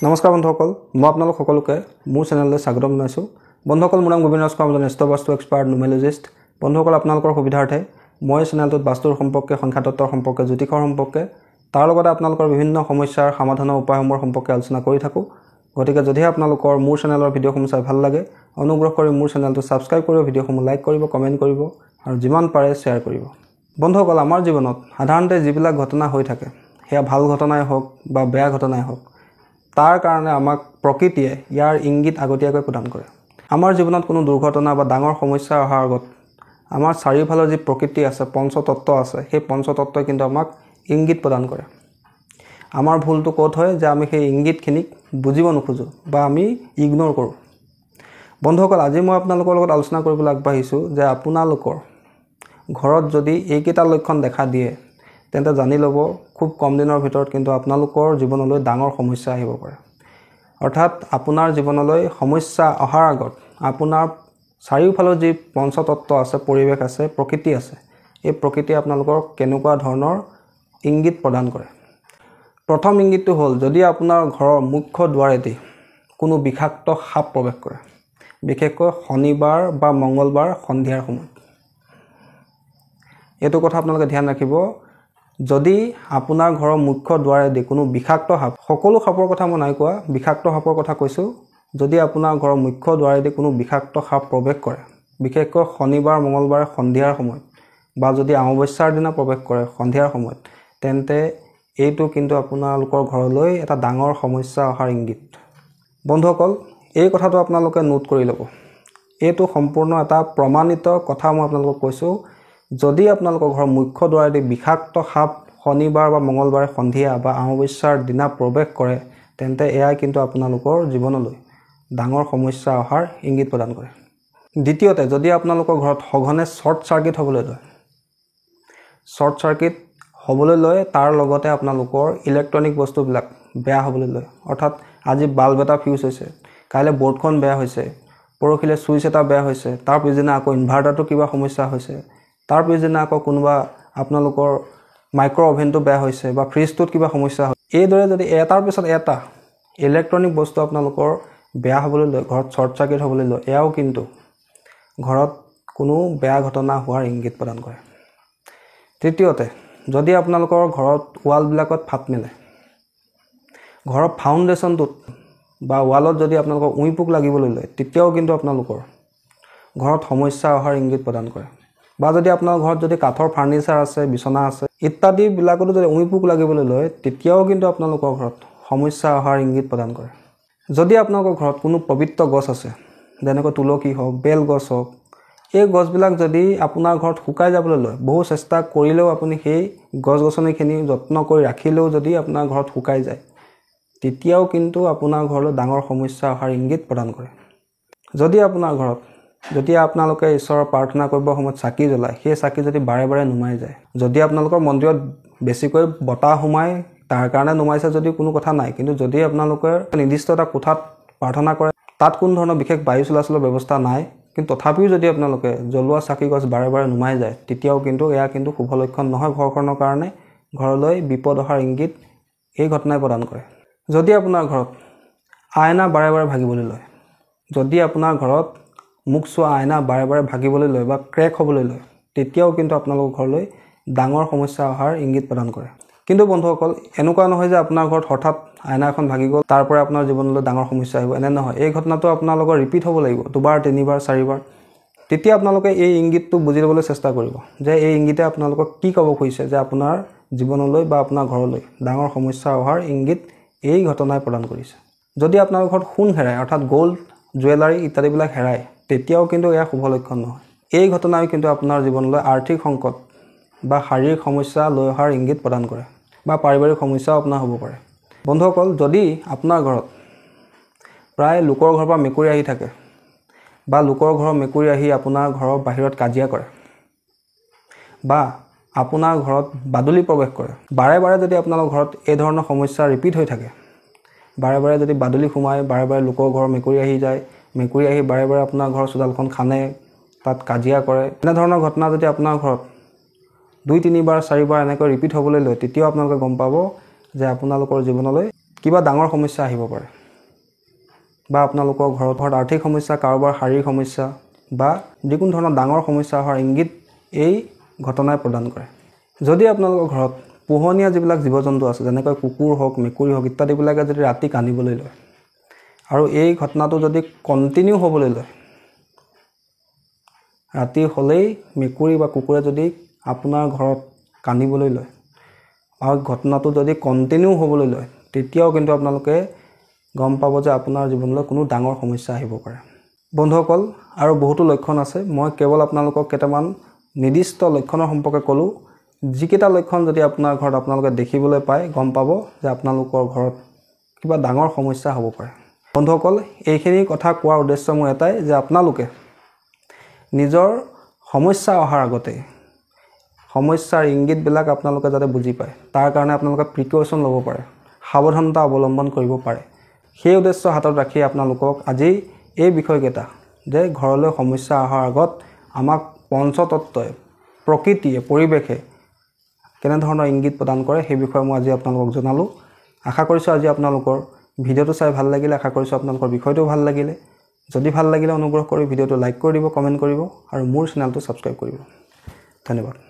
নমস্কাৰ বন্ধুসকল, মই আপোনালোক সকলোকে মোৰ চেনেললৈ স্বাগতম জনাইছোঁ। বন্ধুসকল, মোৰ নাম গোবিন্দ ৰাজ কৰ্মজন, বাস্তু এক্সপাৰ্ট নিউমেৰলজিষ্ট। বন্ধুসকল, আপোনালোকৰ সুবিধাৰ্থে মই চেনেলটোত বাস্তুৰ সম্পৰ্কে, সংখ্যাতত্বৰ সম্পৰ্কে, জ্যোতিষৰ সম্পৰ্কে, তাৰ লগতে আপোনালোকৰ বিভিন্ন সমস্যাৰ সমাধানৰ উপায়সমূহৰ সম্পৰ্কে আলোচনা কৰি থাকোঁ। গতিকে যদিহে আপোনালোকৰ মোৰ চেনেলৰ ভিডিঅ'সমূহ চাই ভাল লাগে, অনুগ্ৰহ কৰি মোৰ চেনেলটো ছাবস্ক্ৰাইব কৰিব, ভিডিঅ'সমূহ লাইক কৰিব, কমেণ্ট কৰিব আৰু যিমান পাৰে শ্বেয়াৰ কৰিব। বন্ধুসকল, আমাৰ জীৱনত সাধাৰণতে যিবিলাক ঘটনা হৈ থাকে, সেয়া ভাল ঘটনাই হওক বা বেয়া ঘটনাই হওক, তাৰ কাৰণে আমাক প্ৰকৃতিয়ে ইয়াৰ ইংগিত আগতীয়াকৈ প্ৰদান কৰে। আমাৰ জীৱনত কোনো দুৰ্ঘটনা বা ডাঙৰ সমস্যা অহাৰ আগত আমাৰ চাৰিওফালৰ যি প্ৰকৃতি আছে, পঞ্চতত্ত্ব আছে, সেই পঞ্চতত্ত্বই কিন্তু আমাক ইংগিত প্ৰদান কৰে। আমাৰ ভুলটো ক'ত হয় যে আমি সেই ইংগিতখিনিক বুজিব নোখোজোঁ বা আমি ইগন'ৰ কৰোঁ। বন্ধুসকল, আজি মই আপোনালোকৰ লগত আলোচনা কৰিবলৈ আগবাঢ়িছোঁ যে আপোনালোকৰ ঘৰত যদি এইকেইটা লক্ষণ দেখা দিয়ে, তেন্তে জানি ল'ব খুব কম দিনৰ ভিতৰত কিন্তু আপোনালোকৰ জীৱনলৈ ডাঙৰ সমস্যা আহিব পাৰে। অৰ্থাৎ আপোনাৰ জীৱনলৈ সমস্যা অহাৰ আগত আপোনাৰ চাৰিওফালৰ যি পঞ্চতত্ত্ব আছে, পৰিৱেশ আছে, প্ৰকৃতি আছে, এই প্ৰকৃতিয়ে আপোনালোকৰ কেনেকুৱা ধৰণৰ ইংগিত প্ৰদান কৰে। প্ৰথম ইংগিতটো হ'ল, যদি আপোনাৰ ঘৰৰ মুখ্য দুৱাৰেদি কোনো বিষাক্ত সাপ প্ৰৱেশ কৰে, বিশেষকৈ শনিবাৰ বা মঙ্গলবাৰ সন্ধিয়াৰ সময়ত। এইটো কথা আপোনালোকে ধ্যান ৰাখিব। যদি আপোনাৰ ঘৰৰ মুখ্য দুৱাৰেদি কোনো বিষাক্ত সাপ, সকলো সাপৰ কথা মই নাই কোৱা, বিষাক্ত সাপৰ কথা কৈছোঁ, যদি আপোনাৰ ঘৰৰ মুখ্য দুৱাৰেদি কোনো বিষাক্ত সাপ প্ৰৱেশ কৰে, বিশেষকৈ শনিবাৰ মঙ্গলবাৰ সন্ধিয়াৰ সময়ত বা যদি অমাৱস্যাৰ দিনা প্ৰৱেশ কৰে সন্ধিয়াৰ সময়ত, তেন্তে এইটো কিন্তু আপোনালোকৰ ঘৰলৈ এটা ডাঙৰ সমস্যা অহাৰ ইংগিত। বন্ধুসকল, এই কথাটো আপোনালোকে নোট কৰি ল'ব। এইটো সম্পূৰ্ণ এটা প্ৰমাণিত কথা মই আপোনালোকক কৈছোঁ। যদি আপোনালোকৰ ঘৰৰ মুখ্য দুৱাৰেদি বিষাক্ত সাপ শনিবাৰ বা মঙ্গলবাৰে সন্ধিয়া বা অমাৱস্যাৰ দিনা প্ৰৱেশ কৰে, তেন্তে এয়াই কিন্তু আপোনালোকৰ জীৱনলৈ ডাঙৰ সমস্যা অহাৰ ইংগিত প্ৰদান কৰে। দ্বিতীয়তে, যদি আপোনালোকৰ ঘৰত সঘনে শ্বৰ্ট চাৰ্কিট হ'বলৈ লয়, তাৰ লগতে আপোনালোকৰ ইলেক্ট্ৰনিক বস্তুবিলাক বেয়া হ'বলৈ লয়, অৰ্থাৎ আজি বাল্ব এটা ফিউজ হৈছে, কাইলৈ বৰ্ডখন বেয়া হৈছে, পৰহিলৈ চুইচ এটা বেয়া হৈছে, তাৰ পিছদিনা আকৌ ইনভাৰ্টাৰটো কিবা সমস্যা হৈছে, তাৰ পিছদিনা আকৌ কোনোবা আপোনালোকৰ মাইক্ৰ' অভেনটো বেয়া হৈছে বা ফ্ৰিজটোত কিবা সমস্যা হয়, এইদৰে যদি এটাৰ পিছত এটা ইলেক্ট্ৰনিক বস্তু আপোনালোকৰ বেয়া হ'বলৈ লয়, ঘৰত শ্বৰ্ট চাৰ্কিট হ'বলৈ লয়, এয়াও কিন্তু ঘৰত কোনো বেয়া ঘটনা হোৱাৰ ইংগিত প্ৰদান কৰে। তৃতীয়তে, যদি আপোনালোকৰ ঘৰত ৱালবিলাকত ফাট মেলে, ঘৰৰ ফাউণ্ডেশ্যনটোত বা ৱালত যদি আপোনালোকৰ উঁই পোক লাগিবলৈ লয়, তেতিয়াও কিন্তু আপোনালোকৰ ঘৰত সমস্যা অহাৰ ইংগিত প্ৰদান কৰে। বা যদি আপোনাৰ ঘৰত যদি কাঠৰ ফাৰ্নিচাৰ আছে, বিচনা আছে ইত্যাদিবিলাকতো যদি উঁই পোক লাগিবলৈ লয়, তেতিয়াও কিন্তু আপোনালোকৰ ঘৰত সমস্যা অহাৰ ইংগিত প্ৰদান কৰে। যদি আপোনালোকৰ ঘৰত কোনো পবিত্ৰ গছ আছে, যেনেকৈ তুলসী হওক, বেল গছ হওক, এই গছবিলাক যদি আপোনাৰ ঘৰত শুকাই যাবলৈ লয়, বহু চেষ্টা কৰিলেও আপুনি সেই গছ গছনিখিনি যত্ন কৰি ৰাখিলেও যদি আপোনাৰ ঘৰত শুকাই যায়, তেতিয়াও কিন্তু আপোনাৰ ঘৰলৈ ডাঙৰ সমস্যা অহাৰ ইংগিত প্ৰদান কৰে। যদি আপোনাৰ ঘৰত যেতিয়া আপোনালোকে ঈশ্বৰৰ প্ৰাৰ্থনা কৰিবৰ সময়ত চাকি জ্বলায়, সেই চাকি যদি বাৰে বাৰে নুমাই যায়, যদি আপোনালোকৰ মন্দিৰত বেছিকৈ বতাহ সোমায়, তাৰ কাৰণে নুমাইছে যদি কোনো কথা নাই, কিন্তু যদি আপোনালোকে নিৰ্দিষ্ট এটা কোঠাত প্ৰাৰ্থনা কৰে, তাত কোনো ধৰণৰ বিশেষ বায়ু চলাচলৰ ব্যৱস্থা নাই, কিন্তু তথাপিও যদি আপোনালোকে জ্বলোৱা চাকি গছ বাৰে বাৰে নুমাই যায়, তেতিয়াও কিন্তু এয়া কিন্তু শুভ লক্ষণ নহয় ঘৰখনৰ কাৰণে। ঘৰলৈ বিপদ অহাৰ ইংগিত এই ঘটনাই প্ৰদান কৰে। যদি আপোনাৰ ঘৰত আইনা বাৰে বাৰে ভাগিবলৈ লয়, যদি আপোনাৰ ঘৰত মুখ চোৱা আইনা বাৰে বাৰে ভাগিবলৈ লয় বা ক্ৰেক হ'বলৈ লয়, তেতিয়াও কিন্তু আপোনালোকৰ ঘৰলৈ ডাঙৰ সমস্যা অহাৰ ইংগিত প্ৰদান কৰে। কিন্তু বন্ধুসকল, এনেকুৱা নহয় যে আপোনাৰ ঘৰত হঠাৎ আইনা এখন ভাগি গ'ল, তাৰ পৰা আপোনাৰ জীৱনলৈ ডাঙৰ সমস্যা আহিব, এনে নহয়। এই ঘটনাটো আপোনালোকৰ ৰিপিট হ'ব লাগিব 2বাৰ 3বাৰ 4বাৰ। তেতিয়া আপোনালোকে এই ইংগিতটো বুজি ল'বলৈ চেষ্টা কৰিব যে এই ইংগিতে আপোনালোকক কি ক'ব খুজিছে, যে আপোনাৰ জীৱনলৈ বা আপোনাৰ ঘৰলৈ ডাঙৰ সমস্যা অহাৰ ইংগিত এই ঘটনাই প্ৰদান কৰিছে। যদি আপোনাৰ ঘৰত সোণ হেৰায়, অৰ্থাৎ গ'ল্ড, জুৱেলাৰী ইত্যাদিবিলাক হেৰায়, তেতিয়াও কিন্তু এয়া শুভ লক্ষণ নহয়। এই ঘটনাই কিন্তু আপোনাৰ জীৱনলৈ আৰ্থিক সংকট বা শাৰীৰিক সমস্যা লৈ অহাৰ ইংগিত প্ৰদান কৰে বা পাৰিবাৰিক সমস্যাও আপোনাৰ হ'ব পাৰে। বন্ধুসকল, যদি আপোনাৰ ঘৰত প্ৰায় লোকৰ ঘৰৰ পৰা মেকুৰী আহি থাকে বা লোকৰ ঘৰৰ মেকুৰী আহি আপোনাৰ ঘৰৰ বাহিৰত কাজিয়া কৰে বা আপোনাৰ ঘৰত বাদুলি প্ৰৱেশ কৰে, বাৰে বাৰে যদি আপোনালোকৰ ঘৰত এই ধৰণৰ সমস্যা ৰিপিট হৈ থাকে, বাৰে বাৰে যদি বাদুলি সোমায়, বাৰে বাৰে লোকৰ ঘৰৰ মেকুৰী আহি যায়, মেকুৰী আহি বাৰে বাৰে আপোনাৰ ঘৰৰ চোতালখন খানে, তাত কাজিয়া কৰে, এনেধৰণৰ ঘটনা যদি আপোনাৰ ঘৰত 2, 3বাৰ 4বাৰ এনেকৈ ৰিপিট হ'বলৈ লয়, তেতিয়াও আপোনালোকে গম পাব যে আপোনালোকৰ জীৱনলৈ কিবা ডাঙৰ সমস্যা আহিব পাৰে বা আপোনালোকৰ ঘৰত আৰ্থিক সমস্যা, কাৰোবাৰ শাৰীৰিক সমস্যা বা যিকোনো ধৰণৰ ডাঙৰ সমস্যা হোৱাৰ ইংগিত এই ঘটনাই প্ৰদান কৰে। যদি আপোনালোকৰ ঘৰত পোহনীয়া যিবিলাক জীৱ-জন্তু আছে, যেনেকৈ কুকুৰ হওক, মেকুৰী হওক ইত্যাদিবিলাকে যদি ৰাতি কান্দিবলৈ লয় আৰু এই ঘটনাটো যদি কণ্টিনিউ হ'বলৈ লয়, ৰাতি হ'লেই মেকুৰী বা কুকুৰে যদি আপোনাৰ ঘৰত কান্দিবলৈ লয় আৰু ঘটনাটো যদি কণ্টিনিউ হ'বলৈ লয়, তেতিয়াও কিন্তু আপোনালোকে গম পাব যে আপোনাৰ জীৱনলৈ কোনো ডাঙৰ সমস্যা আহিব পাৰে। বন্ধুসকল, আৰু বহুতো লক্ষণ আছে। মই কেৱল আপোনালোকক কেইটামান নিৰ্দিষ্ট লক্ষণৰ সম্পৰ্কে ক'লোঁ। যিকেইটা লক্ষণ যদি আপোনাৰ ঘৰত আপোনালোকে দেখিবলৈ পায়, গম পাব যে আপোনালোকৰ ঘৰত কিবা ডাঙৰ সমস্যা হ'ব পাৰে। বন্ধুসকল, এইখিনি কথা কোৱাৰ উদ্দেশ্য মোৰ এটাই যে আপোনালোকে নিজৰ সমস্যা অহাৰ আগতে সমস্যাৰ ইংগিতবিলাক আপোনালোকে যাতে বুজি পায়, তাৰ কাৰণে আপোনালোকে প্ৰিকশ্যন ল'ব পাৰে, সাৱধানতা অৱলম্বন কৰিব পাৰে। সেই উদ্দেশ্য হাতত ৰাখি আপোনালোকক আজি এই বিষয়কেইটা যে ঘৰলৈ সমস্যা অহাৰ আগত আমাক পঞ্চতত্ত্বই, প্ৰকৃতিয়ে, পৰিৱেশে কেনেধৰণৰ ইংগিত প্ৰদান কৰে সেই বিষয়ে মই আজি আপোনালোকক জনালোঁ। আশা কৰিছোঁ আজি আপোনালোকৰ ভিডিঅ'টো চাই ভাল লাগিলে। আশা কৰিছোঁ আপোনালোকৰ বিষয়টো ভাল লাগিলে। যদি ভাল লাগিলে অনুগ্ৰহ কৰি ভিডিঅ'টো লাইক কৰি দিব, কমেণ্ট কৰিব আৰু মোৰ চেনেলটো ছাবস্ক্ৰাইব কৰিব। ধন্যবাদ।